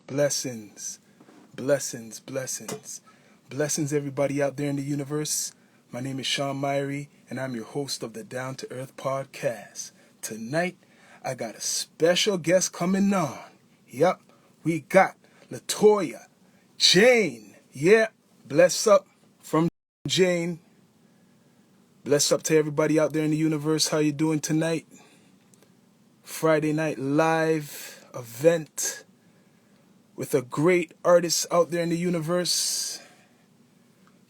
Blessings, blessings, blessings. Blessings, everybody out there in the universe. My name is Sean Myrie, and I'm your host of the Down to Earth podcast. Tonight, I got a special guest coming on. Yup, we got Latoya, Jane. Yeah, bless up from Jane. Bless up to everybody out there in the universe. How you doing tonight? Friday night live event with a great artist out there in the universe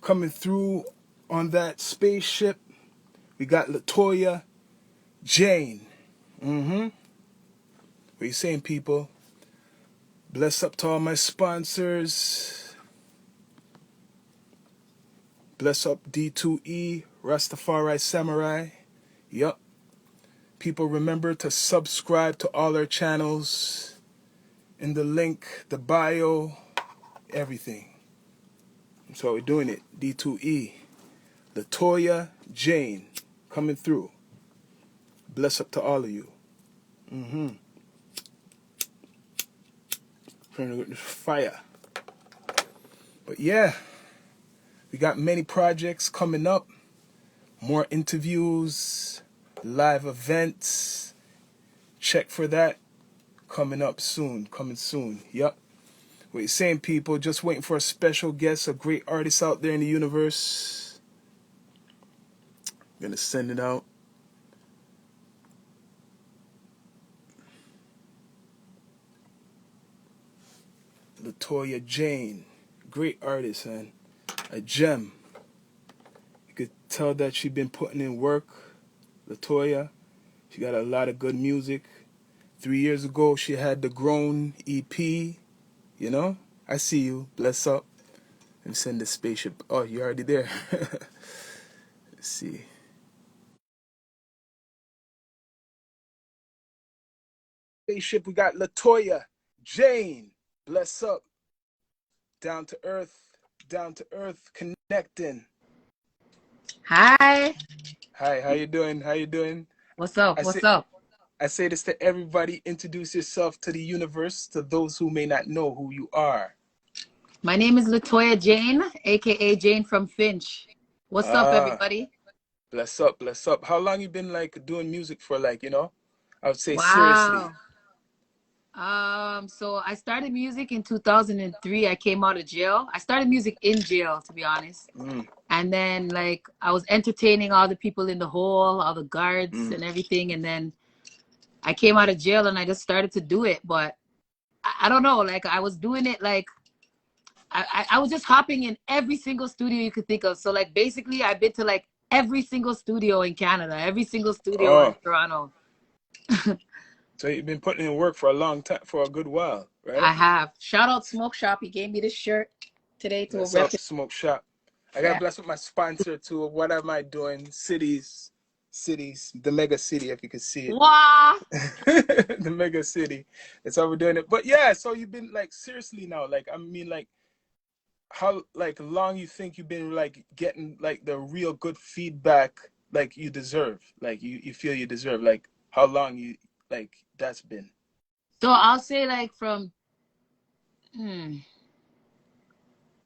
coming through on that spaceship. We got Latoya, Jane. What you saying, people? Bless up to all my sponsors. Bless up D2E, Rastafari Samurai. Yup. People, remember to subscribe to all our channels in the link, the bio, everything. So we're doing it. D2E. Latoya, Jane, coming through. Bless up to all of you. Fire. But yeah, we got many projects coming up. More interviews, live events. Check for that. Coming up soon. Coming soon. Yup. What you saying, people? Just waiting for a special guest, a great artist out there in the universe. Gonna send it out. Latoya Jane. Great artist, man. A gem. You could tell that she been putting in work. Latoya. She got a lot of good music. 3 years ago, she had the Grown EP. You know? I see you. Bless up. And send the spaceship. Oh, you're already there. Let's see. Spaceship, we got Latoya Jane. Bless up. Down to earth, connecting. Hi. Hi, how you doing? How you doing? What's up? What's up? I say this to everybody. Introduce yourself to the universe, to those who may not know who you are. My name is Latoya Jane, aka Jane from Finch. What's up, everybody? Bless up, bless up. How long you been like doing music for, like, I would say seriously. Wow. So I started music in 2003. I came out of jail. I started music in jail, to be honest. And then like I was entertaining all the people in the hall, all the guards and everything. And then I came out of jail and I just started to do it. But I don't know, like I was doing it like I was just hopping in every single studio you could think of. So like basically I've been to like every single studio in Canada, every single studio in Toronto. So you've been putting in work for a long time, for a good while, right? I have. Shout out Smoke Shop. He gave me this shirt today to Bless rep up, Smoke Shop. I got blessed with my sponsor too. What am I doing? Cities, the mega city, if you can see it. Wow. The mega city. That's how we're doing it. But yeah, so you've been like seriously now, like I mean, like how like long you think you've been like getting like the real good feedback like you deserve, like you feel you deserve, like how long you like that's been? So I'll say like from I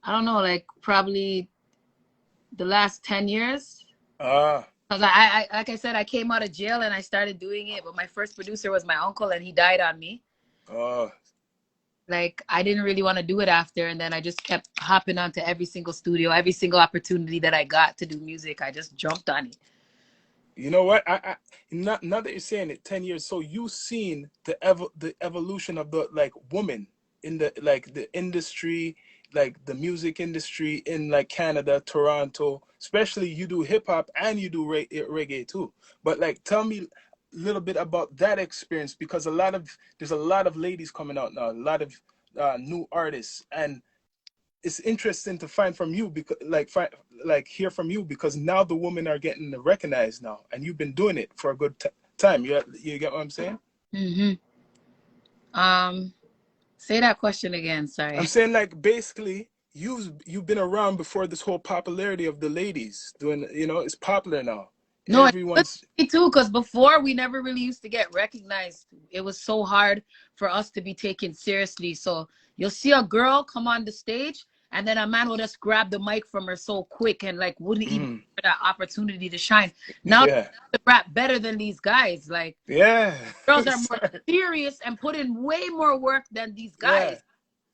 don't know, like probably the last 10 years. Because I like I said, I came out of jail and I started doing it, but my first producer was my uncle and he died on me. Like I didn't really want to do it after, and then I just kept hopping onto every single studio, every single opportunity that I got to do music. I just jumped on it. You know what? I not that you're saying it, 10 years. So you seen the evolution of the like woman in the like the industry, like the music industry in like Canada, Toronto. Especially you do hip hop and you do reggae too. But like tell me a little bit about that experience, because there's a lot of ladies coming out now, a lot of new artists, and it's interesting to find from you, because hear from you, because now the women are getting recognized now, and you've been doing it for a good time. You get what I'm saying? Say that question again. Sorry. I'm saying like basically you've been around before this whole popularity of the ladies doing. It's popular now. No, it's good Everyone's. to me too, because before we never really used to get recognized. It was so hard for us to be taken seriously. So you'll see a girl come on the stage, and then a man will just grab the mic from her so quick and like wouldn't even Mm, give her that opportunity to shine. Now yeah. they rap better than these guys. Like Yeah. girls are more Sorry. serious and put in way more work than these Yeah. guys.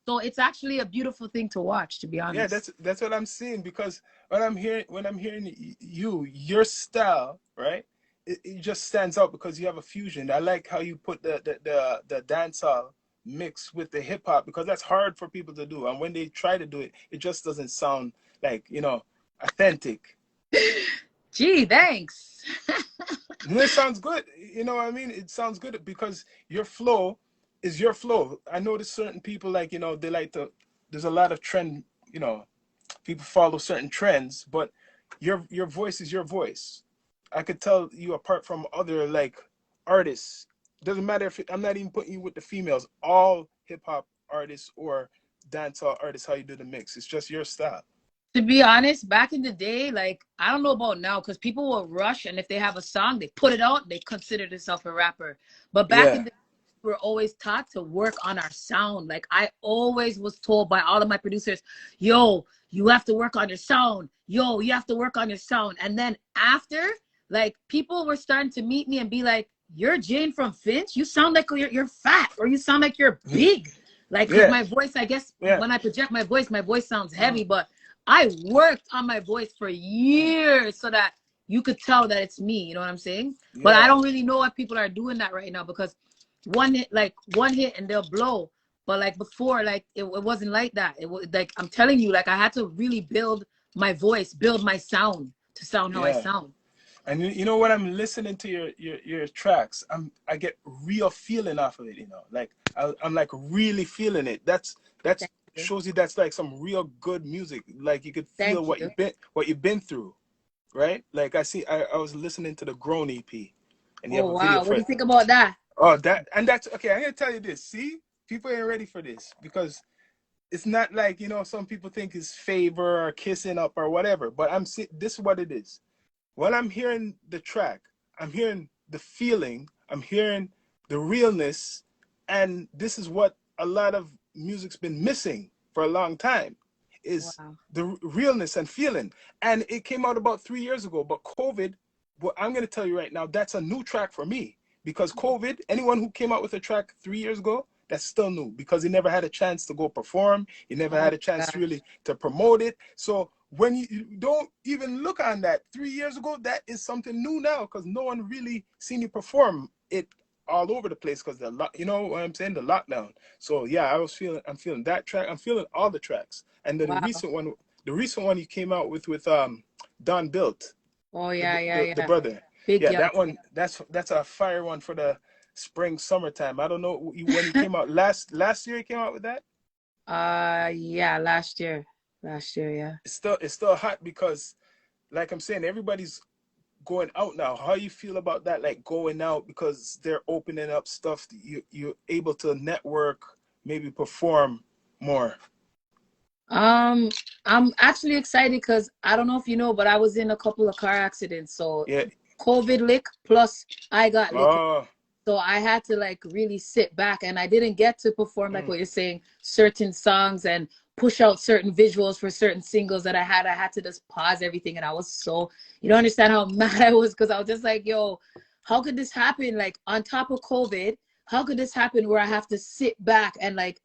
So it's actually a beautiful thing to watch, to be Yeah, honest. that's what I'm seeing, because when I'm hearing your style, right? It just stands out because you have a fusion. I like how you put the dancehall mix with the hip hop, because that's hard for people to do. And when they try to do it, it just doesn't sound like, authentic. Gee, thanks. No, it sounds good. You know what I mean? It sounds good because your flow is your flow. I notice certain people, like, they like to, there's a lot of trend, people follow certain trends, but your voice is your voice. I could tell you apart from other, like, artists. Doesn't matter if I'm not even putting you with the females. All hip hop artists or dancehall artists, how you do the mix, it's just your style. To be honest, back in the day, like I don't know about now, because people will rush, and if they have a song, they put it out, they consider themselves a rapper. But back in Yeah, the day, we were always taught to work on our sound. Like I always was told by all of my producers, "Yo, you have to work on your sound. Yo, you have to work on your sound." And then after, like people were starting to meet me and be like, "You're Jane from Finch. You sound like you're fat, or you sound like you're big." Like, cause yeah, my voice, I guess, yeah. when I project my voice sounds Mm, heavy, but I worked on my voice for mm, years so that you could tell that it's me. You know what I'm saying? But I yeah, don't really know if people are doing that right now, because one hit and they'll blow. But like before, like it wasn't like that. It was like I'm telling you, like I had to really build my voice, build my sound to sound how I yeah. sound. And you know, when I'm listening to your tracks, I get real feeling off of it. Like I'm like really feeling it. That's Thank you. shows you that's like some real good music. Like you could feel Thank you. what you've been through, right? Like I was listening to the Grown EP, and you have Oh a video wow. What for do it. you think about that? Oh, that's okay. I'm gonna tell you this. See, people ain't ready for this because it's not like, some people think it's favor or kissing up or whatever. But this is what it is. When I'm hearing the track, I'm hearing the feeling, I'm hearing the realness, and this is what a lot of music's been missing for a long time, is Wow. the realness and feeling. And it came out about 3 years ago, but COVID, well, I'm going to tell you right now, that's a new track for me, because COVID, anyone who came out with a track 3 years ago, that's still new, because he never had a chance to go perform. He never Oh had a chance my really gosh. to promote it. So when you don't even look on that 3 years ago, that is something new now, because no one really seen you perform it all over the place, because you know what I'm saying, the lockdown. So yeah, I'm feeling that track. I'm feeling all the tracks, and then Wow. the recent one you came out with Don Built, Oh yeah, yeah, the yeah. brother. Big Yeah, up. that one, that's a fire one for the spring summertime. I don't know when he came out last year. He came out with that. Yeah, last year. Last year, yeah. It's still hot because, like I'm saying, everybody's going out now. How you feel about that? Like going out because they're opening up stuff. You're able to network, maybe perform more. Um, I'm actually excited because I don't know if you know, but I was in a couple of car accidents. So Yeah. COVID lick plus I got lick. Oh. So I had to like really sit back, and I didn't get to perform like Mm, what you're saying, certain songs and push out certain visuals for certain singles that I had. I had to just pause everything, and I was so, you don't understand how mad I was, because I was just like, yo, how could this happen? Like on top of COVID, how could this happen where I have to sit back and like,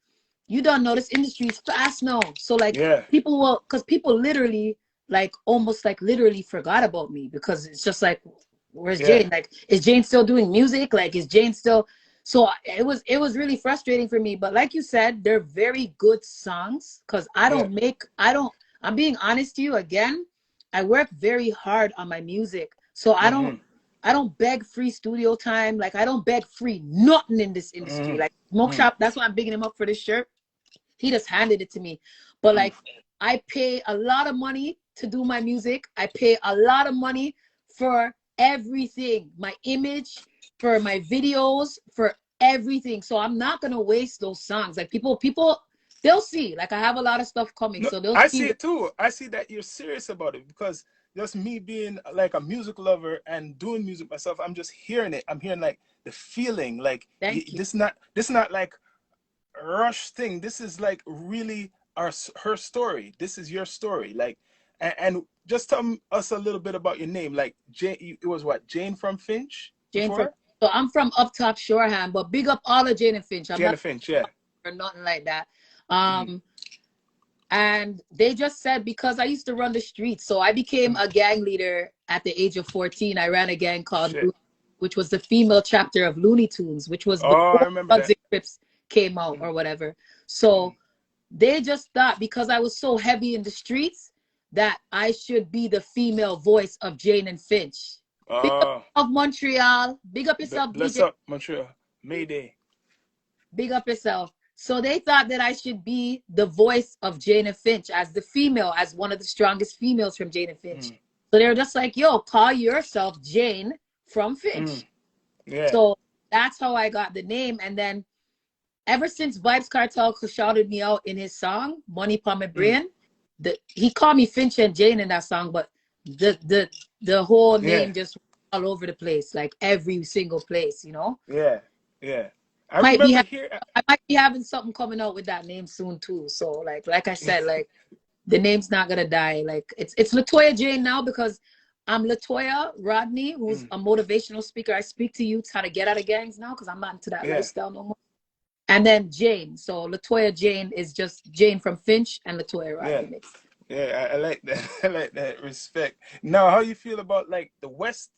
you don't know this industry is fast now. So like yeah. people will, because people literally like almost like literally forgot about me, because it's just like, where's Yeah. Jane? Like, is Jane still doing music? Like, is Jane still? So it was really frustrating for me. But like you said, they're very good songs, because Yeah. I'm being honest to you again. I work very hard on my music. So Mm-hmm. I don't beg free studio time. Like I don't beg free nothing in this industry. Like Smoke Mm-hmm. Shop, that's why I'm bigging him up for this shirt. He just handed it to me. But Mm-hmm. like I pay a lot of money to do my music. I pay a lot of money for everything. My image, for my videos, for everything. So I'm not gonna waste those songs. Like people they'll see. Like I have a lot of stuff coming. No, So they'll I see see it too. I see that you're serious about it, because just me being like a music lover and doing music myself, I'm just hearing it. I'm hearing like the feeling, like Thank you. this not like a rush thing. This is like really her story. This is your story, like, and just tell us a little bit about your name. Like Jane, it was what, Jane from Finch Jane from, before? so I'm from up top Shoreham, but big up all of Jane and Finch. I'm Jane not of Finch, yeah. or nothing like that. Mm, And they just said because I used to run the streets, so I became mm, a gang leader at the age of 14. I ran a gang called, shit. which was the female chapter of Looney Tunes, which was Oh, I before remember Bloods that. and Crips came out Mm, or whatever. mm. So they just thought because I was so heavy in the streets that I should be the female voice of Jane and Finch. Big up Oh, of Montreal. Big up yourself, bless DJ. up, Montreal. Mayday. Big up yourself. So they thought that I should be the voice of Jane and Finch as the female, as one of the strongest females from Jane and Finch. Mm, So they were just like, yo, call yourself Jane from mm, Finch. yeah. So that's how I got the name. And then ever since Vibes Cartel shouted me out in his song, Money Palm My Mm, Brain, he called me Finch and Jane in that song, but the whole yeah. name just all over the place, like every single place, you know? Yeah. Yeah. I Might be remember here. I might be having something coming out with that name soon too. So like I said, like the name's not gonna die. Like it's Latoya Jane now because I'm Latoya Rodney, who's Mm, a motivational speaker. I speak to youths how to get out of gangs now because I'm not into that yeah. lifestyle no more. And then Jane. So Latoya Jane is just Jane from Finch and Latoya Yeah. Rodney mixed. Yeah. I like that. I like that respect. Now, how you feel about like the West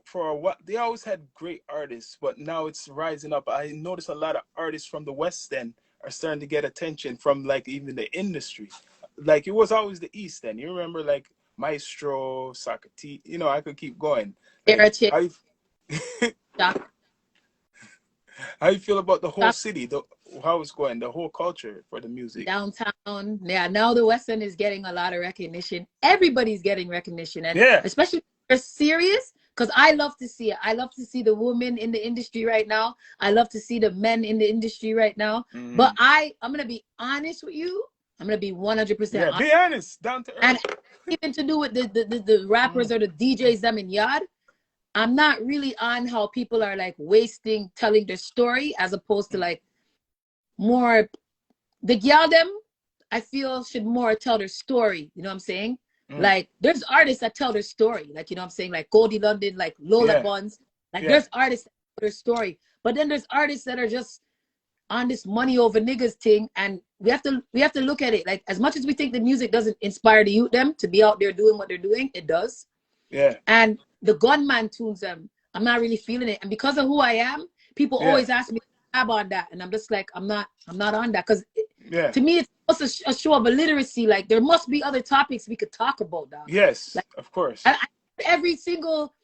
for what they always had great artists, but now it's rising up. I notice a lot of artists from the West End are starting to get attention from like even the industry. Like it was always the East End. You remember like Maestro, Sakati, I could keep going. Like Sarah Chick, how you, Shock, how you feel about the whole Shock city, how it's going, the whole culture for the music. downtown. Yeah, now the West End is getting a lot of recognition. Everybody's getting recognition, and Yeah. especially if they're serious. Because I love to see it. I love to see the women in the industry right now. I love to see the men in the industry right now. But Mm. I'm gonna be honest with you. I'm gonna be 100% Yeah, honest. be honest, down to And earth. even to do with the rappers Mm. or the DJs them in yard, I'm not really on how people are like wasting telling their story as opposed to Mm. like more the girl them I feel should more tell their story. You know what I'm saying? Mm. Like there's artists that tell their story, like you know what I'm saying, like Goldie London, like Lola Yeah, Buns. Like yeah, there's artists that tell their story, but then there's artists that are just on this money over niggas thing, and we have to look at it like as much as we think the music doesn't inspire the youth them to be out there doing what they're doing, it does. yeah, And the gunman tunes them, I'm not really feeling it, and because of who I am, people yeah, always ask me to tab on that, and I'm just like I'm not on that because yeah. to me it's also a show of illiteracy. Like there must be other topics we could talk about now. Yes, Like of course. I every single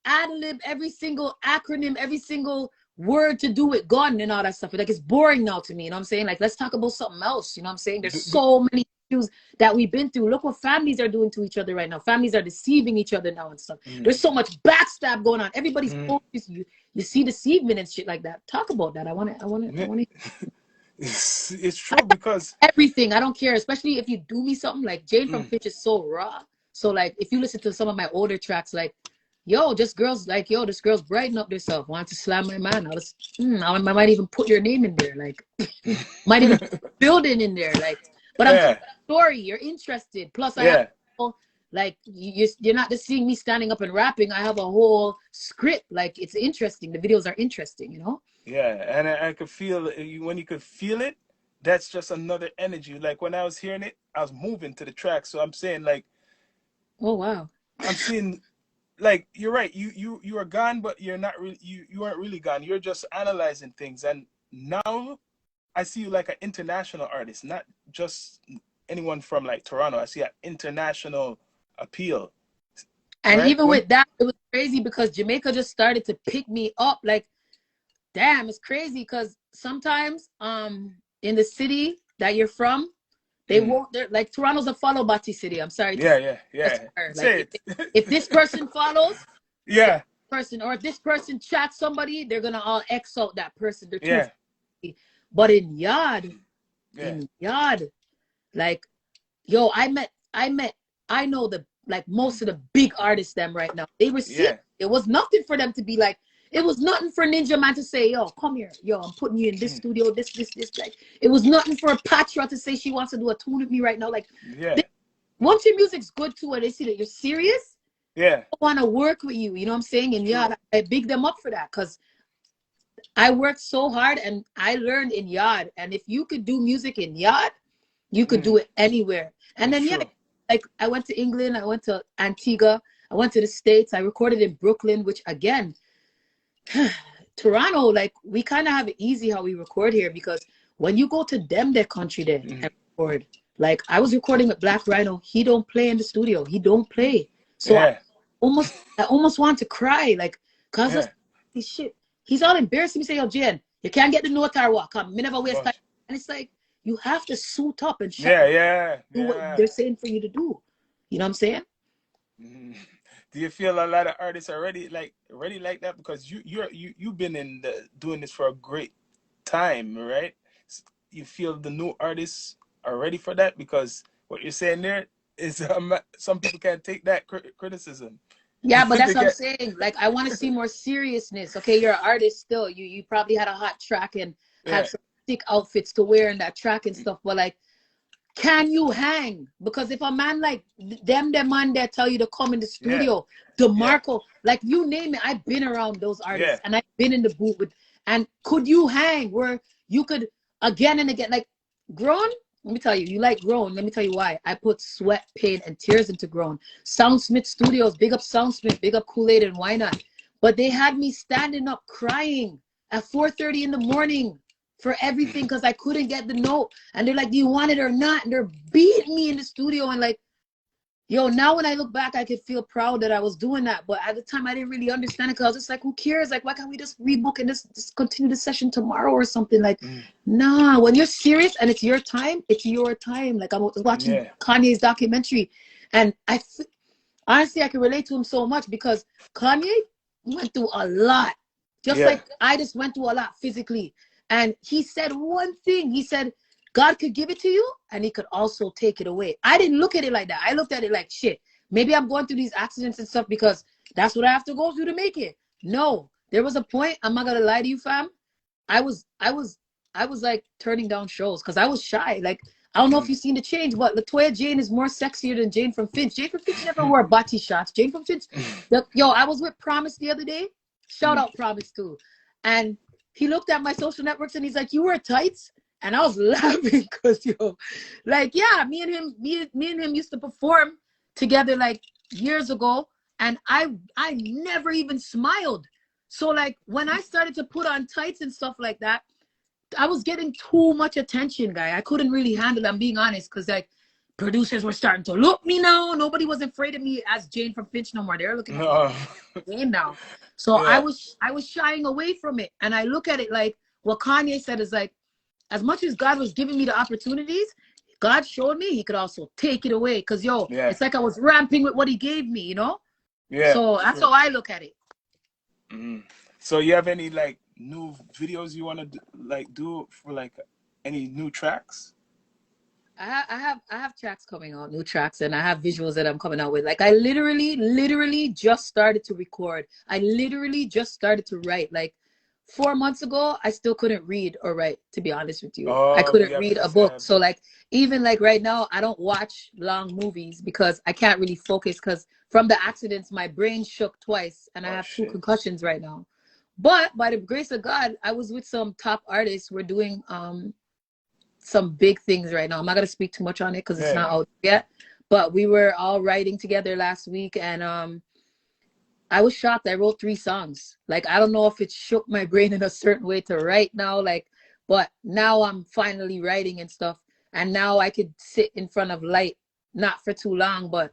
ad lib, every single acronym, every single word to do with gun and all that stuff. Like it's boring now to me. You know what I'm saying? Like let's talk about something else. You know what I'm saying? There's Do, do, so many issues that we've been through. Look what families are doing to each other right now. Families are deceiving each other now and stuff. mm, There's so much backstab going on. Everybody's mm. focused. You see deceivement and shit like that. Talk about that. I want to. I want to. I Yeah. want to. It's true because Everything. I don't care. Especially if you do me something like Jane from mm, Fitch is so raw. So like if you listen to some of my older tracks, like yo, this girl's like, yo, this girl's brighten up herself. Want to slam my man. I might even put your name in there. Like, might even put building in there. Like, but I'm telling yeah, you a story. You're interested. Plus, I have yeah, like you're not just seeing me standing up and rapping. I have a whole script. Like, it's interesting. The videos are interesting. You know. yeah. And I could feel when you could feel it. That's just another energy. Like when I was hearing it, I was moving to the track. So I'm saying like Oh wow. I'm seeing like you're right. You are gone, but you're not really you aren't really gone. You're just analyzing things. And now I see you like an international artist, not just anyone from like Toronto. I see an international appeal, And right? even with that, it was crazy because Jamaica just started to pick me up. Like, damn, it's crazy because sometimes in the city that you're from, they Mm, won't. They're like Toronto's a follow Bati city. I'm sorry to yeah, yeah, that's yeah. her. Like Say it. if this person follows this Yeah, person, or if this person chats somebody, they're gonna all X out that person. They're too yeah, funny. But yeah. in yard, like yo, I met I know the like most of the big artists them right now. They receive it was nothing for them to be like, it was nothing for Ninja Man to say, yo, come here, yo, I'm putting you in this studio, this. Like, it was nothing for Patra to say she wants to do a tune with me right now. Like, once your music's good too, and they see that you're serious, I want to work with you. You know what I'm saying? And yeah, I big them up for that because I worked so hard and I learned in Yard. And if you could do music in Yard, you could do it anywhere. And then like I went to England, I went to Antigua, I went to the States, I recorded in Brooklyn, which again, Toronto, like we kind of have it easy how we record here because when you go to their country there and record, like I was recording with Black Rhino, he don't play in the studio, he don't play. So I almost want to cry, like, cause this shit. He's all embarrassed me, say, yo, Jen, you can't get the note or what? Come, me never waste time. And it's like, you have to suit up and do what they're saying for you to do. You know what I'm saying? Do you feel a lot of artists are already like that because you've been doing this for a great time, right? You feel the new artists are ready for that because what you're saying there is some people can't take that criticism. Yeah, but that's what I'm saying. Like, I want to see more seriousness. Okay, you're an artist still. You probably had a hot track and had some thick outfits to wear in that track and stuff. But like, can you hang? Because if a man like them man that tell you to come in the studio, DeMarco, like you name it, I've been around those artists and I've been in the booth with. And could you hang where you could again and again, like Grown? Let me tell you, you like Grown. Let me tell you why. I put sweat, pain, and tears into Grown. Soundsmith Studios, big up Soundsmith, big up Kool-Aid and Why Not. But they had me standing up crying at 4:30 in the morning for everything because I couldn't get the note. And they're like, do you want it or not? And they're beating me in the studio. And like, yo, now when I look back, I could feel proud that I was doing that. But at the time, I didn't really understand it because I was just like, who cares? Like, why can't we just rebook and just continue the session tomorrow or something? Like, nah, when you're serious and it's your time, it's your time. Like, I was watching Kanye's documentary. And honestly, I can relate to him so much because Kanye went through a lot. Just like I just went through a lot physically. And he said one thing. He said, God could give it to you and he could also take it away. I didn't look at it like that. I looked at it like, shit, maybe I'm going through these accidents and stuff because that's what I have to go through to make it. No, there was a point, I'm not going to lie to you, fam. I was like turning down shows because I was shy. Like, I don't know if you've seen the change, but Latoya Jane is more sexier than Jane from Finch. Jane from Finch never wore body shots. Jane from Finch, yo, I was with Promise the other day. Shout out Promise too. And he looked at my social networks and he's like, you wear tights? And I was laughing because, yo, like, yeah, me and him used to perform together like years ago. And I never even smiled. So like when I started to put on tights and stuff like that, I was getting too much attention, guy. I couldn't really handle it, I'm being honest, because like producers were starting to look me now. Nobody was afraid of me as Jane from Finch no more. They're looking at me now. So I was shying away from it. And I look at it like what Kanye said is like, as much as God was giving me the opportunities, God showed me he could also take it away. Because, yo, it's like I was ramping with what he gave me, you know? Yeah. So that's how I look at it. So you have any, like, new videos you want to, do for, like, any new tracks? I have tracks coming out, new tracks, and I have visuals that I'm coming out with. Like, I literally just started to record. I literally just started to write. Like, 4 months ago, I still couldn't read or write, to be honest with you. I couldn't read a book. So like, even like right now, I don't watch long movies because I can't really focus because from the accidents, my brain shook twice and I have 2 concussions right now. But by the grace of God, I was with some top artists. We're doing some big things right now. I'm not going to speak too much on it because it's not out yet. But we were all writing together last week and I was shocked. I wrote 3 songs. Like, I don't know if it shook my brain in a certain way to write now, like, but now I'm finally writing and stuff. And now I could sit in front of light, not for too long, but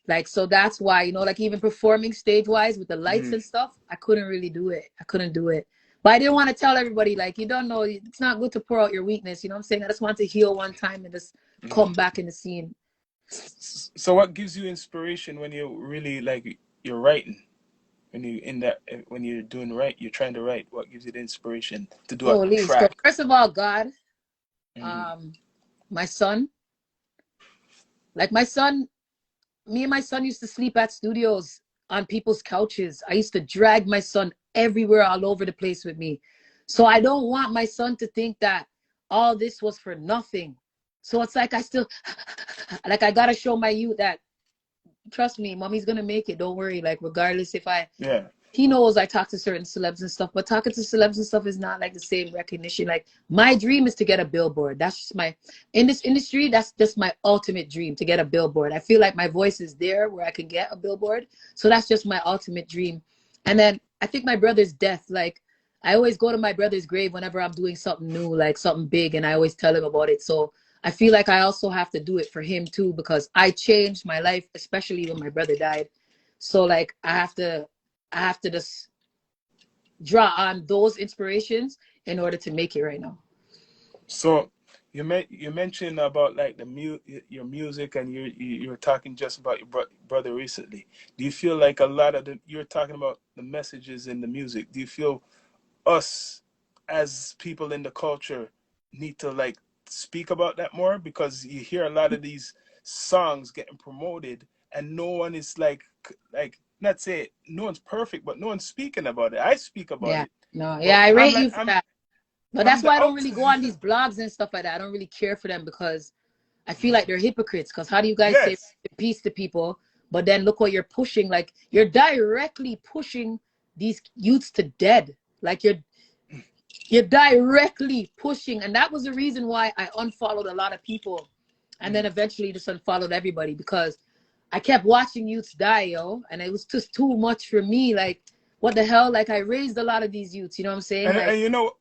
like, so that's why, you know, like even performing stage wise with the lights and stuff, I couldn't really do it. I couldn't do it. But I didn't want to tell everybody, like, you don't know, it's not good to pour out your weakness. You know what I'm saying? I just want to heal one time and just come back in the scene. So what gives you inspiration when you really, like, you're writing? When you're doing you're trying to write, what gives you the inspiration to do a track? So first of all, God, my son, like my son me and my son used to sleep at studios on people's couches. I used to drag my son everywhere, all over the place with me. So I don't want my son to think that all this was for nothing. So it's like I still, like I gotta show my youth that, trust me, mommy's gonna make it. Don't worry. Like regardless if I, Yeah. he knows I talk to certain celebs and stuff, but talking to celebs and stuff is not like the same recognition. Like my dream is to get a billboard. That's just my, in this industry, that's just my ultimate dream, to get a billboard. I feel like my voice is there where I can get a billboard. So that's just my ultimate dream. And then I think my brother's death, like I always go to my brother's grave whenever I'm doing something new, like something big, and I always tell him about it. So I feel like I also have to do it for him too, because I changed my life, especially when my brother died. So like I have to just draw on those inspirations in order to make it right now. So you mentioned about like your music, and you were talking just about your brother recently. Do you feel like a lot of you're talking about the messages in the music? Do you feel us as people in the culture need to like speak about that more, because you hear a lot of these songs getting promoted and no one is like not say no one's perfect, but no one's speaking about it. I speak about Yeah, it, no, but yeah, I rate you for that. But I'm that's the why I don't out. really go on these blogs and stuff like that. I don't really care for them because I feel like they're hypocrites. Because how do you guys say Yes, peace to people, but then look what you're pushing? Like you're directly pushing these youths to dead. Like you're directly pushing, and that was the reason why I unfollowed a lot of people, and then eventually just unfollowed everybody, because I kept watching youths die, yo, and it was just too much for me. Like, what the hell? Like, I raised a lot of these youths. You know what I'm saying? Like,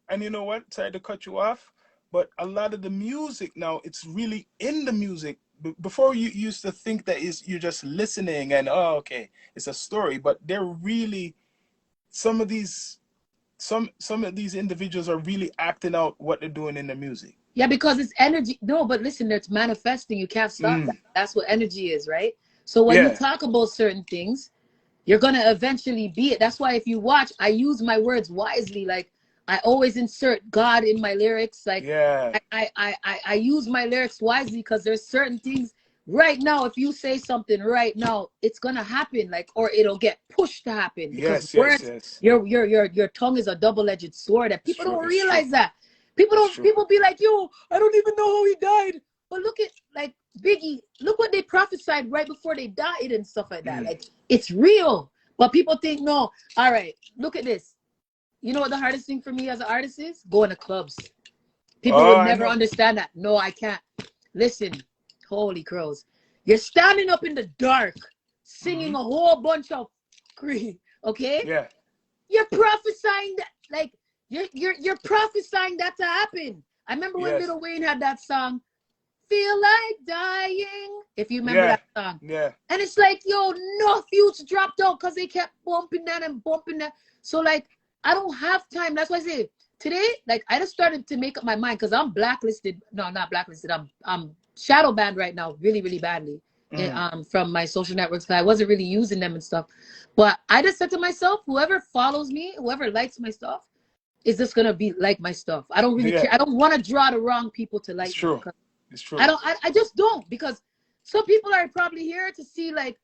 and you know what? Sorry to cut you off, but a lot of the music now, it's really in the music. Before you used to think that is you're just listening and oh okay, it's a story, but they're really some of these some of these individuals are really acting out what they're doing in the music. yeah, because it's energy. No, but listen, it's manifesting. You can't stop that. Mm, That's what energy is, right? So when you yeah, talk about certain things, you're gonna eventually be it. That's why if you watch, I use my words wisely. Like I always insert God in my lyrics. Like yeah, I use my lyrics wisely, because there's certain things right now. If you say something right now, it's gonna happen. Like, or it'll get pushed to happen, because yes, yes, words, yes. your tongue is a double-edged sword, that It's people true. don't It's true. realize that. People It's don't. true. People be like, yo, I don't even know how he died. But look at like Biggie. Look what they prophesied right before they died and stuff like that. Mm. Like it's real. But people think no. All right, look at this. You know what the hardest thing for me as an artist is? Going to clubs. People Oh, would I never know. understand that. No, I can't. Listen, holy crows. You're standing up in the dark, singing Hmm. a whole bunch of green, okay? Yeah. You're prophesying that, like, you're prophesying that to happen. I remember when Yes. Lil Wayne had that song, Feel Like Dying, if you remember Yeah. that song. Yeah. And it's like, yo, no youths dropped out because they kept bumping that and bumping that. So like, I don't have time. That's why I say today, like, I just started to make up my mind, because I'm blacklisted. No, not blacklisted. I'm shadow banned right now, really, really badly. Mm. From my social networks, because I wasn't really using them and stuff. But I just said to myself, whoever follows me, whoever likes my stuff, is just gonna be like my stuff. I don't really Yeah. care. I don't want to draw the wrong people to It's like me, true. because It's I true. don't. I just don't, because some people are probably here to see like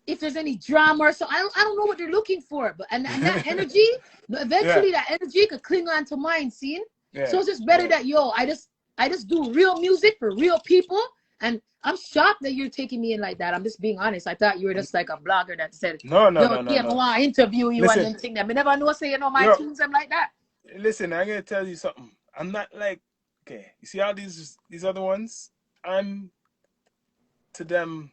if there's any drama or so. I don't know what they're looking for, but and that energy, Yeah. eventually that energy could cling on to mine, seeing. So Yeah. it's just better Yeah. that yo, I just do real music for real people. And I'm shocked that you're taking me in like that. I'm just being honest. I thought you were just like a blogger that said, No, no, yo, no, no, yeah, I no. want to interview you and Listen, then thing that. I never know say, you know, my yo, tunes, I'm like that. listen, I'm gonna tell you something. I'm not like okay, you see all these other ones? I'm to them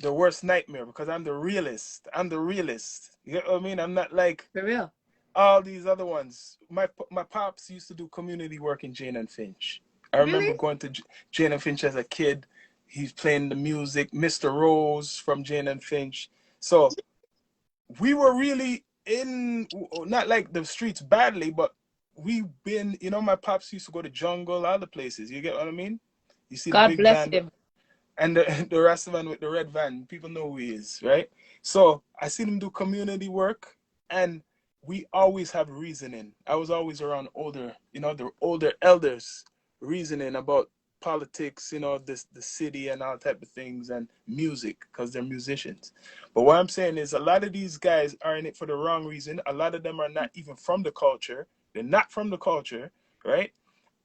the worst nightmare because I'm the realist. I'm the realist. You know what I mean? I'm not like For real. all these other ones. My pops used to do community work in Jane and Finch. I Really? remember going to Jane and Finch as a kid. He's playing the music, Mr. Rose from Jane and Finch. So we were really in not like the streets badly, but we've been. You know, my pops used to go to jungle, other places. You get what I mean? You see the God big bless van him. and the rest man with the red van, people know who he is, right? So I seen him do community work, and we always have reasoning. I was always around older, you know, the older elders reasoning about politics, the city and all type of things, and music because they're musicians. But what I'm saying is a lot of these guys are in it for the wrong reason. A lot of them are not even from the culture. They're not from the culture, right?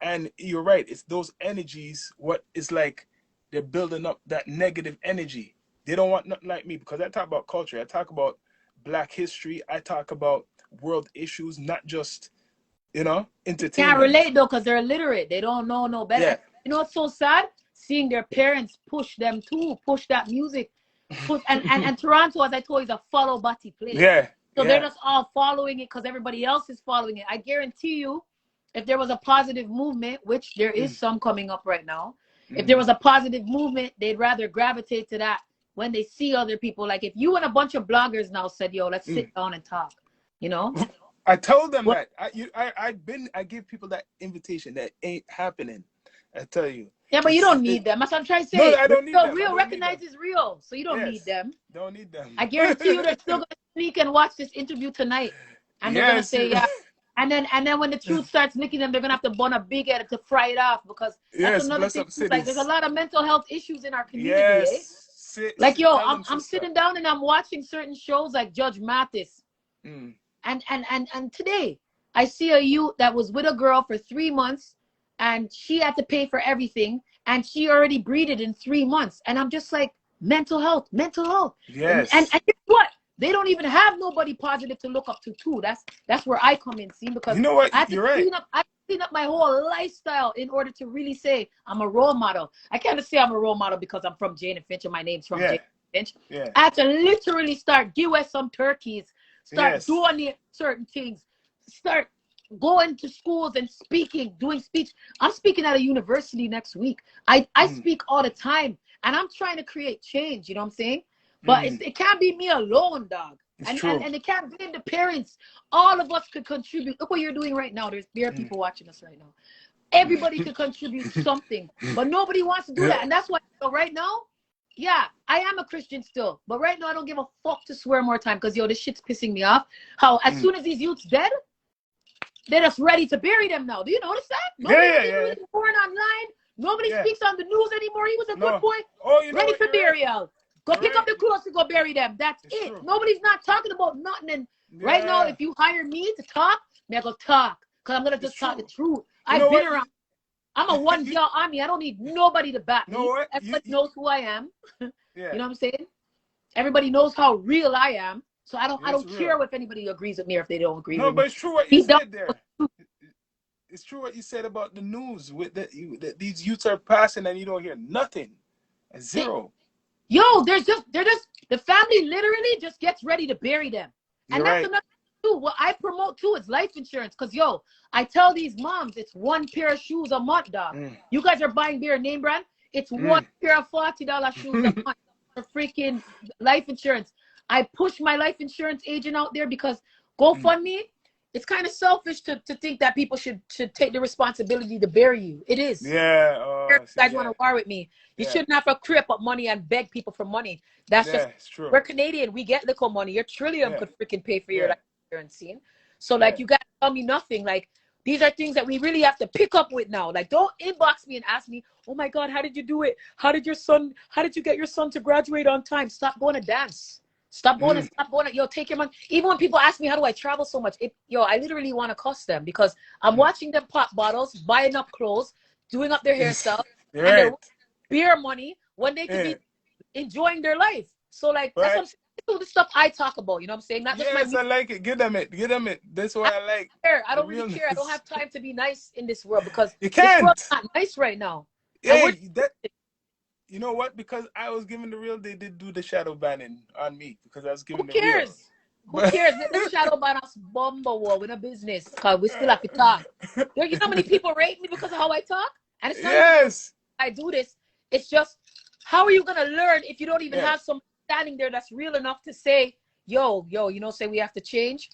And you're right. It's those energies. What is like they're building up that negative energy. They don't want nothing like me because I talk about culture. I talk about Black history. I talk about world issues, not just Can't entertainment. relate though because they're illiterate. They don't know no better. Yeah. You know what's so sad? Seeing their parents push them to push that music. And Toronto, as I told you, is a follow body place. Yeah. So they're just all following it because everybody else is following it. I guarantee you, if there was a positive movement, which there is some coming up right now, if there was a positive movement, they'd rather gravitate to that when they see other people. Like if you and a bunch of bloggers now said, yo, let's sit down and talk, I told them that. I give people that invitation. That ain't happening. I tell you. Yeah, but you don't need them. That's what I'm trying to say. No, I don't need them. Real recognizes real, so you don't need them. Don't need them. I guarantee you, they're still gonna sneak and watch this interview tonight, and they're gonna say, yeah. And then when the truth starts licking them, they're gonna have to bun a big head to fry it off because that's another thing. Like there's a lot of mental health issues in our community. Like yo, I'm sitting down and I'm watching certain shows like Judge Mathis, and today I see a youth that was with a girl for 3 months, and she had to pay for everything, and she already breeded in 3 months, and I'm just like, mental health. Yes. And guess what? They don't even have nobody positive to look up to too. That's where I come in, see, because you know what? I have to clean up my whole lifestyle in order to really say I'm a role model. I can't just say I'm a role model because I'm from Jane and Finch and my name's from Jane and Finch. Yeah. I have to literally start give us some turkeys, start doing certain things, start going to schools and doing speech. I'm speaking at a university next week. I speak all the time, and I'm trying to create change. You know what I'm saying? But it can't be me alone, dog. And it can't blame the parents. All of us could contribute. Look what you're doing right now. There are people watching us right now. Everybody could contribute something, but nobody wants to do that. And that's why right now, yeah, I am a Christian still. But right now, I don't give a fuck to swear more time because, this shit's pissing me off. How as soon as these youths dead, they're just ready to bury them now. Do you notice that? Nobody's born online. Nobody speaks on the news anymore. He was a good boy. Ready for burial. Go pick up the clothes to go bury them. That's it. True. Nobody's not talking about nothing. And right now, if you hire me to talk, I go talk. Because I'm going to just talk the truth. I've been around. I'm a one-girl army. I don't need nobody to back me. Everybody knows who I am. You know what I'm saying? Everybody knows how real I am. So I don't care if anybody agrees with me or if they don't agree with me. No, but it's true what you said there. It's true what you said about the news. With these youths are passing and you don't hear nothing. Zero. Yo, they're just the family literally just gets ready to bury them. And that's another thing too. What I promote too is life insurance. Because I tell these moms it's one pair of shoes a month, dog. You guys are buying beer name brand. It's one pair of $40 shoes a month for freaking life insurance. I push my life insurance agent out there because GoFundMe, it's kind of selfish to think that people should take the responsibility to bury you. It is. Yeah. You guys want to war with me. You shouldn't have to crip up money and beg people for money. That's just true. We're Canadian. We get little money. Your trillium could freaking pay for your life insurance scene. So you gotta tell me nothing. Like these are things that we really have to pick up with now. Like don't inbox me and ask me, oh my God, how did you do it? How did you get your son to graduate on time? Stop going to dance. Stop going to, take your money. Even when people ask me, how do I travel so much? I literally want to cuss them because I'm watching them pop bottles, buying up clothes, doing up their hairstyle, and they're beer money when they could be enjoying their life. So that's what I'm saying. This is the stuff I talk about, you know what I'm saying? Not just I like it. Give them it. That's what I like. I don't really care. I don't have time to be nice in this world because you can't. This world's not nice right now. You know what? Because I was given the real, they did do the shadow banning on me because I was given the real. Who cares? Let them shadow ban us bumble war with a business because we still have to talk. You know how many people rate me because of how I talk? And it's not even I do this. It's just, how are you going to learn if you don't even have some standing there that's real enough to say, yo, say we have to change?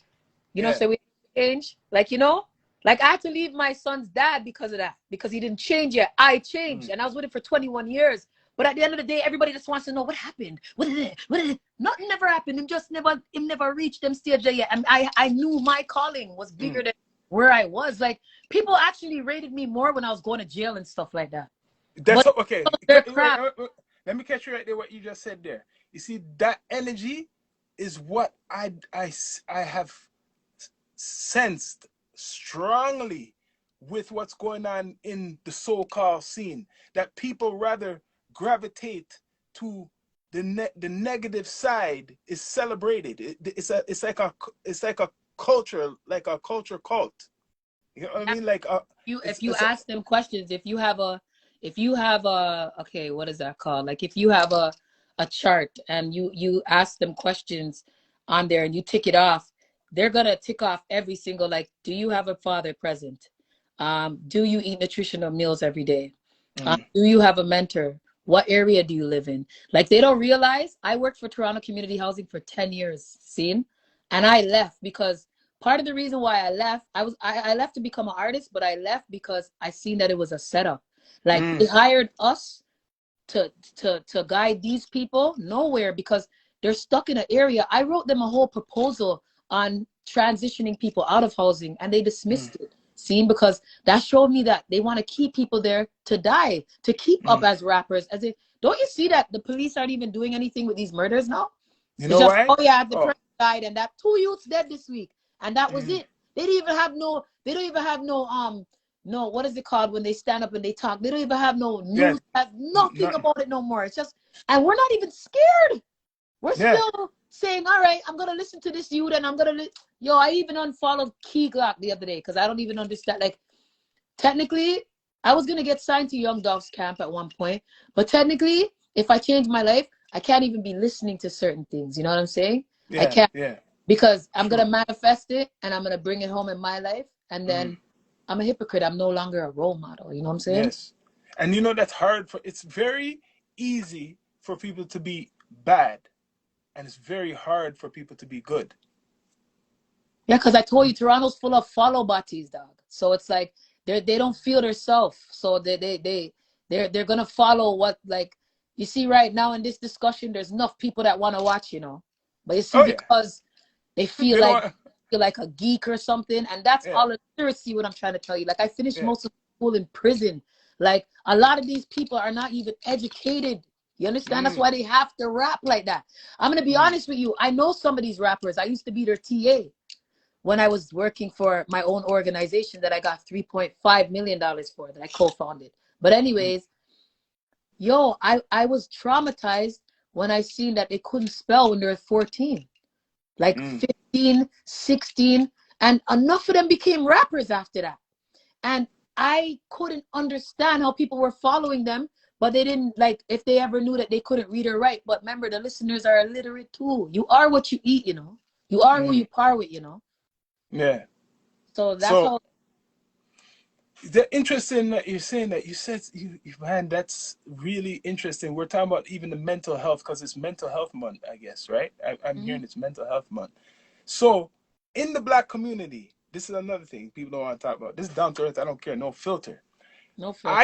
Say we have to change? Like I had to leave my son's dad because of that, because he didn't change yet. I changed and I was with him for 21 years. But at the end of the day, everybody just wants to know what happened. What is it? Nothing never happened. Him never reached them stage yet. And I knew my calling was bigger than where I was. Like people actually rated me more when I was going to jail and stuff like that. That's But okay. they're crap. Let me catch you right there. What you just said there. You see, that energy is what I have sensed strongly with what's going on in the so-called scene. That people rather gravitate to the negative side is celebrated. It's like a culture, like a culture cult. You know what I mean? Like If you ask them questions, if you have a okay, what is that called? Like if you have a chart and you ask them questions on there and you tick it off, they're gonna tick off every single, like, do you have a father present? Do you eat nutritional meals every day? Do you have a mentor? What area do you live in? Like, they don't realize I worked for Toronto Community Housing for 10 years, seen? And I left because part of the reason why I left, I left to become an artist, but I left because I seen that it was a setup. Like they hired us to guide these people nowhere because they're stuck in an area. I wrote them a whole proposal on transitioning people out of housing and they dismissed it. Seen, because that showed me that they want to keep people there to die, to keep up as rappers. As if, don't you see that the police aren't even doing anything with these murders now? You It's know just, why? oh yeah, the president died and that 2 youths dead this week. And that was it. They don't even have no, what is it called when they stand up and they talk? They don't even have no news, have nothing about it no more. It's just, and we're not even scared. We're still saying, all right, I'm going to listen to this youth and I'm going to, I even unfollowed Key Glock the other day because I don't even understand. Like, technically, I was going to get signed to Young Dogs Camp at one point, but technically, if I change my life, I can't even be listening to certain things. You know what I'm saying? I can't. Because I'm going to manifest it and I'm going to bring it home in my life. And then I'm a hypocrite. I'm no longer a role model. You know what I'm saying? Yes. And you know, that's hard it's very easy for people to be bad. And it's very hard for people to be good. Yeah, because I told you Toronto's full of follow bodies, dog. So it's like they don't feel their self. So they're gonna follow what, like, you see right now in this discussion, there's enough people that want to watch, But you see, because they feel like a geek or something, and that's all the literacy, what I'm trying to tell you. Like, I finished most of school in prison. Like, a lot of these people are not even educated. You understand? That's why they have to rap like that. I'm going to be honest with you. I know some of these rappers. I used to be their TA when I was working for my own organization that I got $3.5 million for, that I co-founded. But anyways, I was traumatized when I seen that they couldn't spell when they were 14. Like 15, 16. And enough of them became rappers after that. And I couldn't understand how people were following them, but they didn't, like, if they ever knew that they couldn't read or write. But remember, the listeners are illiterate too. You are what you eat, You are who you par with, Yeah. So that's how. The interesting that you're saying that. You said, man, that's really interesting. We're talking about even the mental health because it's mental health month, I guess, right? I'm hearing it's mental health month. So in the Black community, this is another thing people don't want to talk about. This is down to earth. I don't care. No filter. No filter.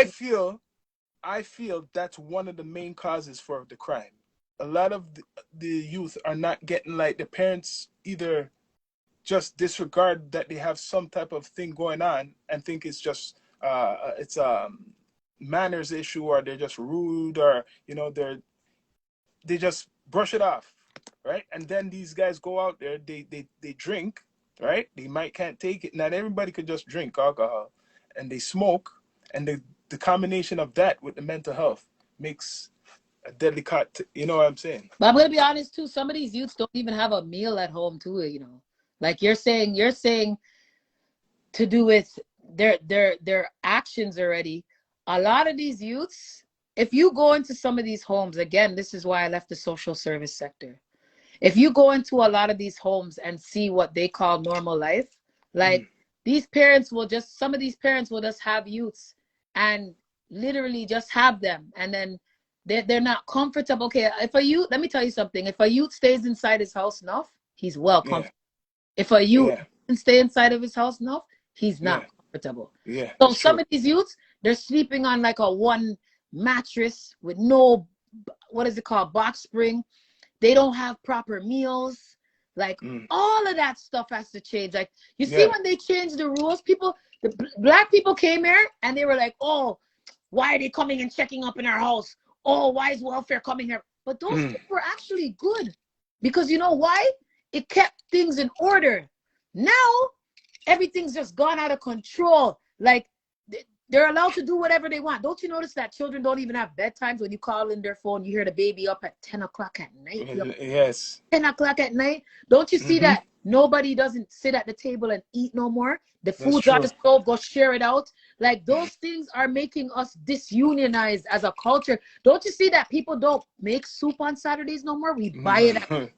I feel that's one of the main causes for the crime. A lot of the youth are not getting, like, the parents either just disregard that they have some type of thing going on and think it's just it's a manners issue, or they're just rude, or they just brush it off, right? And then these guys go out there, they drink, right? They might can't take it. Not everybody could just drink alcohol, and they smoke, and the combination of that with the mental health makes a deadly cut. You know what I'm saying? But I'm gonna be honest too. Some of these youths don't even have a meal at home too. Like you're saying to do with their actions already. A lot of these youths, if you go into some of these homes, again, this is why I left the social service sector. If you go into a lot of these homes and see what they call normal life, like some of these parents will just have youths and literally just have them. And then they're not comfortable. Okay, let me tell you something. If a youth stays inside his house enough, he's well comfortable. If a youth can stay inside of his house enough, he's not comfortable. So some of these youths, they're sleeping on like a one mattress with no, what is it called, box spring. They don't have proper meals. Like all of that stuff has to change. Like, you see, when they changed the rules, the Black people came here and they were like, oh, why are they coming and checking up in our house? Oh, why is welfare coming here? But those things were actually good, because you know why? It kept things in order. Now everything's just gone out of control. Like, they're allowed to do whatever they want. Don't you notice that children don't even have bedtimes? When you call in their phone, you hear the baby up at 10 o'clock at night. Yes. 10 o'clock at night. Don't you see that nobody doesn't sit at the table and eat no more? The food's on the stove, go share it out. Like, those things are making us disunionized as a culture. Don't you see that people don't make soup on Saturdays no more? We buy it.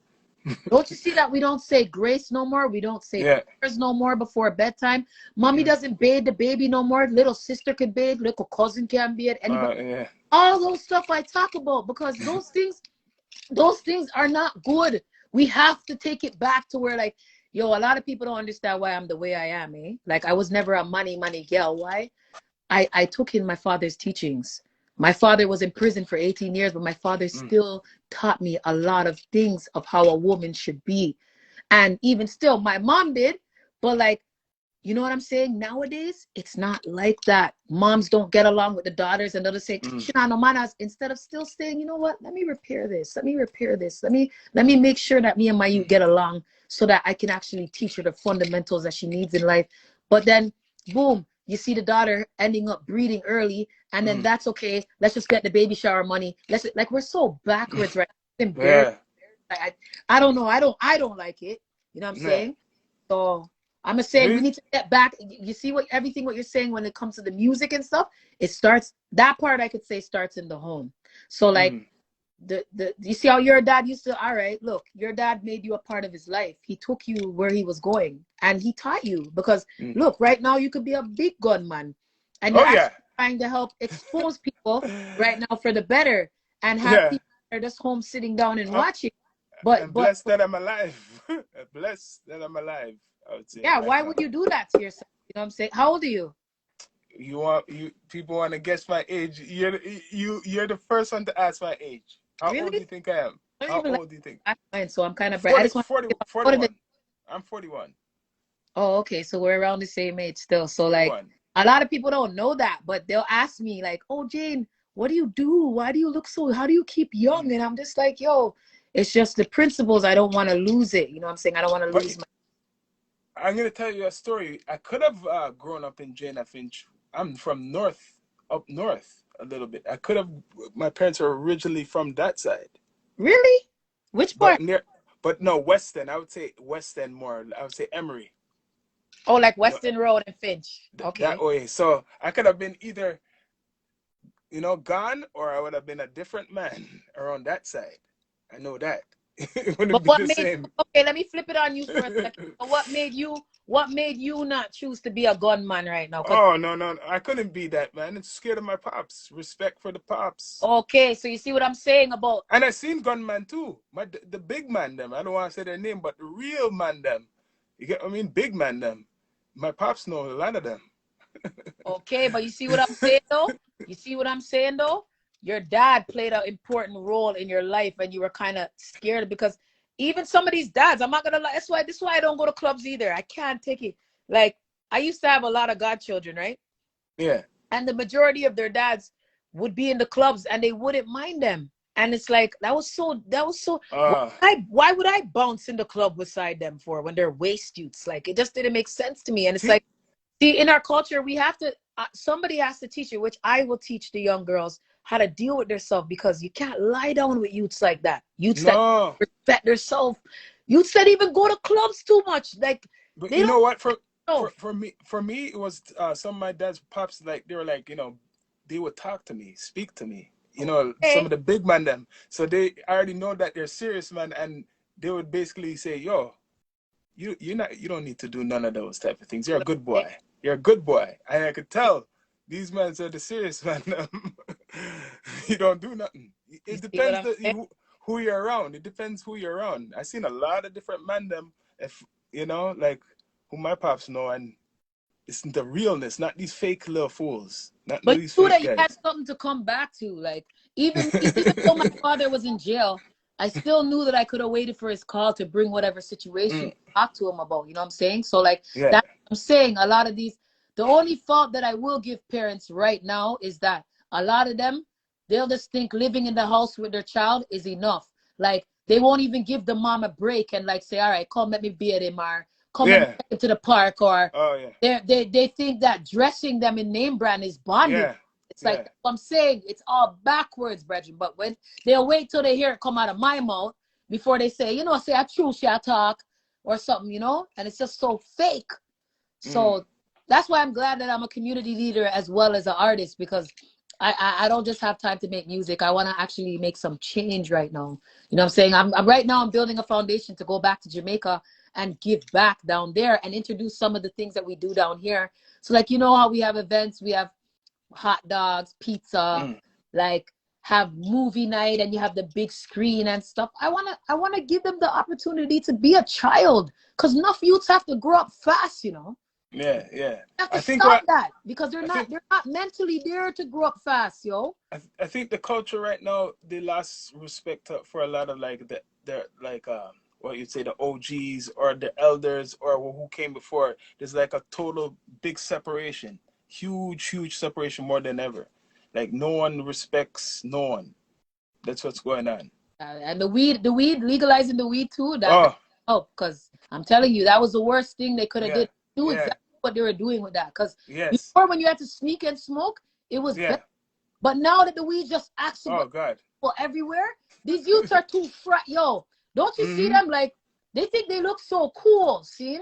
Don't you see that we don't say grace no more? We don't say prayers no more before bedtime. Mommy doesn't bathe the baby no more. Little sister can bathe. Little cousin can bathe. Anybody. All those stuff I talk about, because those things are not good. We have to take it back to where, like, yo, a lot of people don't understand why I'm the way I am, eh? Like, I was never a money girl. Why? I took in my father's teachings. My father was in prison for 18 years, but my father still taught me a lot of things of how a woman should be. And even still, my mom did. But, like, you know what I'm saying? Nowadays, it's not like that. Moms don't get along with the daughters, and they'll say, no manas, instead of still saying, you know what? Let me repair this. Let me repair this. Let me make sure that me and my youth get along, so that I can actually teach her the fundamentals that she needs in life. But then, boom, you see the daughter ending up breeding early, and then that's okay. Let's just get the baby shower money. Like, we're so backwards right now. I don't know. I don't like it. You know what I'm saying? So I'm saying we need to get back. You see everything what you're saying when it comes to the music and stuff. It starts, that part I could say starts in the home. So, like, you see how your dad used to, all right, look, your dad made you a part of his life. He took you where he was going, and he taught you, because look, right now you could be a big gunman, and you're actually trying to help expose people right now for the better, and have people that are just home sitting down and watching. But blessed that I'm alive. Blessed that I'm alive, I would say. Yeah, right, why would you do that to yourself? You know what I'm saying? How old are you? People want to guess my age. You're the first one to ask my age. How old do you think I am? How old do you think? So I'm kind of bright. I just want 41. I'm 41. Oh, okay. So we're around the same age still. So, like, a lot of people don't know that, but they'll ask me, like, oh, Jane, what do you do? Why do you look so, how do you keep young? And I'm just like, yo, it's just the principles. I don't want to lose it. You know what I'm saying? I don't want to lose my. I'm going to tell you a story. I could have grown up in Jane Finch. I'm from up north a little bit. I could have, my parents are originally from that side. Really? Which part? But no, Weston. I would say Weston more. I would say Emory. Oh, like Weston Road and Finch. Okay. That way. So I could have been either, gone, or I would have been a different man around that side. I know that. It wouldn't be the same. Okay, let me flip it on you for a second. What made you not choose to be a gunman right now? Oh, no. I couldn't be that, man. I'm scared of my pops. Respect for the pops. Okay, so you see what I'm saying about. And I seen gunman too. The big man them. I don't want to say their name, but the real man them. You get what I mean? Big man them. My pops know a lot of them. Okay, but you see what I'm saying though? You see what I'm saying though? Your dad played an important role in your life, and you were kind of scared, because even some of these dads, I'm not gonna lie, this is why I don't go to clubs either. I can't take it. Like, I used to have a lot of godchildren, right? Yeah. And the majority of their dads would be in the clubs, and they wouldn't mind them. And it's like, that was so why would I bounce in the club beside them for, when they're waste youths? Like, it just didn't make sense to me. And it's like, see, in our culture, we have to, somebody has to teach you, which I will teach the young girls, how to deal with themselves, because you can't lie down with youths like that. Youths that respect themselves. Youths that even go to clubs too much. Like, but you know what? For me, it was some of my dad's pops, like, they were like, they would talk to me, speak to me. Some of the big man them. So I already know that they're serious, man, and they would basically say, yo, you don't need to do none of those type of things. You're a good boy. You're a good boy. And I could tell these men are the serious man. You don't do nothing. It depends who you're around. It depends who you're around. I've seen a lot of different men them, if like who my pops know, and it's the realness, not these fake little fools. But you knew that you had something to come back to. Like, even though my father was in jail, I still knew that I could have waited for his call to bring whatever situation to talk to him about. You know what I'm saying? So, like, that's what I'm saying. A lot of these, the only fault that I will give parents right now is that a lot of them, they'll just think living in the house with their child is enough. Like they won't even give the mom a break and like say, all right, come let me be at him, or come let me take him to the park, or they think that dressing them in name brand is bonding. It's like that's what I'm saying, it's all backwards, brethren. But when they'll wait till they hear it come out of my mouth before they say, say I true shall talk or something, and it's just so fake. So that's why I'm glad that I'm a community leader as well as an artist, because I don't just have time to make music. I want to actually make some change right now. You know what I'm saying? I'm right now I'm building a foundation to go back to Jamaica and give back down there and introduce some of the things that we do down here. So like, how we have events, we have hot dogs, pizza, like have movie night, and you have the big screen and stuff. I wanna give them the opportunity to be a child, because enough youths have to grow up fast, Yeah. You have to stop that, because they're not mentally there to grow up fast, yo. I think the culture right now, they lost respect for a lot of like the like what you'd say, the OGs or the elders or who came before. There's like a total big separation, huge separation, more than ever. Like no one respects no one. That's what's going on. And the weed, legalizing the weed too, that helped, because I'm telling you, that was the worst thing they could have did. Do exactly what they were doing with that, because before, when you had to sneak and smoke, it was better. But now that the weed just accessible everywhere, these youths are too yo, don't you see them? Like, they think they look so cool, see?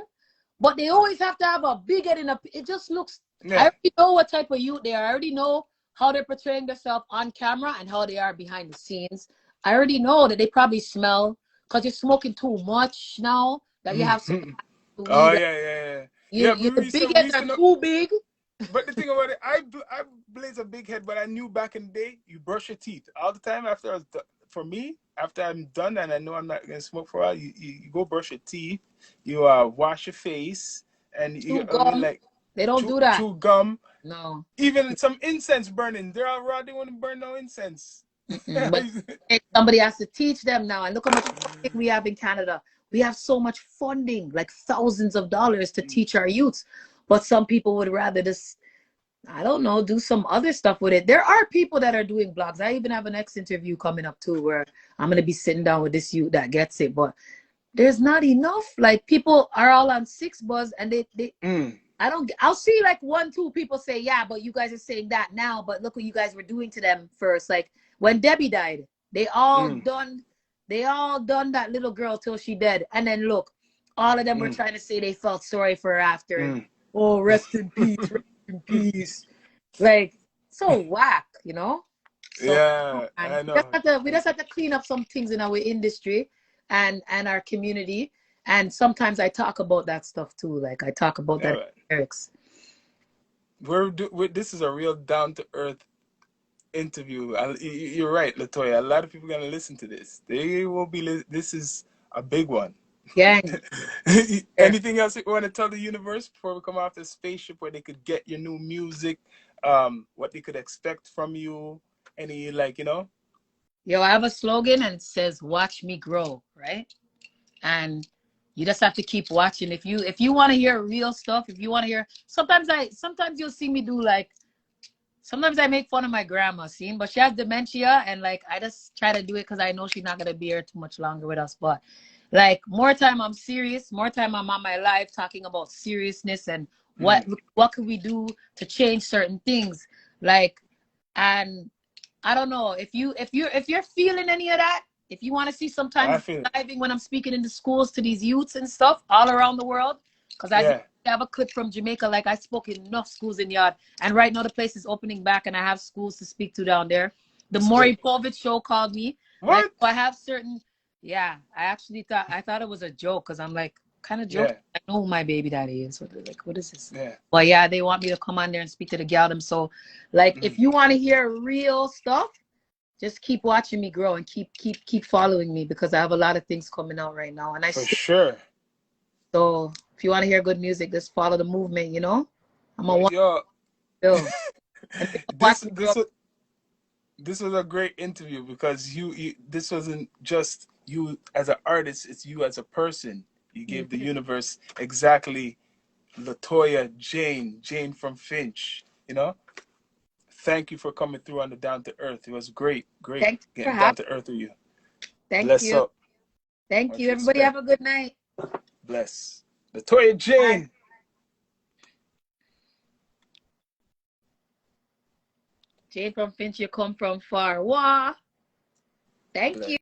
But they always have to have a big head, it just looks, I already know what type of youth they are. I already know how they're portraying themselves on camera and how they are behind the scenes. I already know that they probably smell, because you're smoking too much now, that you have some weed. The big heads are too big. But the thing about it, I blaze a big head, but I knew back in the day, you brush your teeth all the time after I was done. For me, after I'm done and I know I'm not going to smoke for a while, you go brush your teeth, you wash your face, and you like, they don't do that. Chew gum. No. Even some incense burning. They're all raw, they want to burn no incense. But somebody has to teach them now. And look how much funding we have in Canada. We have so much funding, like thousands of dollars to teach our youths. But some people would rather just, I don't know, do some other stuff with it. There are people that are doing blogs. I even have a next interview coming up too, where I'm going to be sitting down with this youth that gets it. But there's not enough. Like, people are all on 6Buzz, and I'll see like 1-2 people say, yeah, but you guys are saying that now, but look what you guys were doing to them first. Like when Debbie died, they all done that little girl till she dead. And then look, all of them were trying to say they felt sorry for her after. Oh, rest in peace, rest in peace. Like, so whack, So, I know. We just have to clean up some things in our industry and our community. And sometimes I talk about that stuff too. Like, I talk about that lyrics. This is a real down-to-earth interview. You're right, Latoya. A lot of people are going to listen to this. They will be. This is a big one. Yeah. Anything else you want to tell the universe before we come off the spaceship, where they could get your new music, what they could expect from you, any Yo, I have a slogan, and it says, "Watch me grow," right? And you just have to keep watching. If you want to hear real stuff, if you want to hear, sometimes you'll see me do like, sometimes I make fun of my grandma, but she has dementia, and like I just try to do it because I know she's not gonna be here too much longer with us. But like, more time I'm serious, more time I'm on my life talking about seriousness and what can we do to change certain things. Like, and I don't know if you're feeling any of that. If you want to see sometimes diving when I'm speaking in the schools to these youths and stuff all around the world, because I have a clip from Jamaica. Like, I spoke in enough schools in Yard, and right now the place is opening back, and I have schools to speak to down there. The Maury Povich show called me. What? Like, I have certain. Yeah, I actually thought it was a joke, because I'm like, kind of joke. I know who my baby daddy is. So they're like, what is this? Yeah. Well, yeah, they want me to come on there and speak to the gal. So, like, if you want to hear real stuff, just keep watching me grow and keep following me, because I have a lot of things coming out right now. And For sure. So if you want to hear good music, just follow the movement, I'm a This was a great interview, because this wasn't just you as an artist, it's you as a person. You gave the universe exactly Latoya Jane from Finch, thank you for coming through on the Down to Earth. It was great Thanks for getting down having to earth with you. me. Thank Bless you. up. Thank Much you. Everybody respect. have a good night. Bless. Latoya Jane. Bye. Jane from Finch, you come from far. Wah. Thank Bless. you.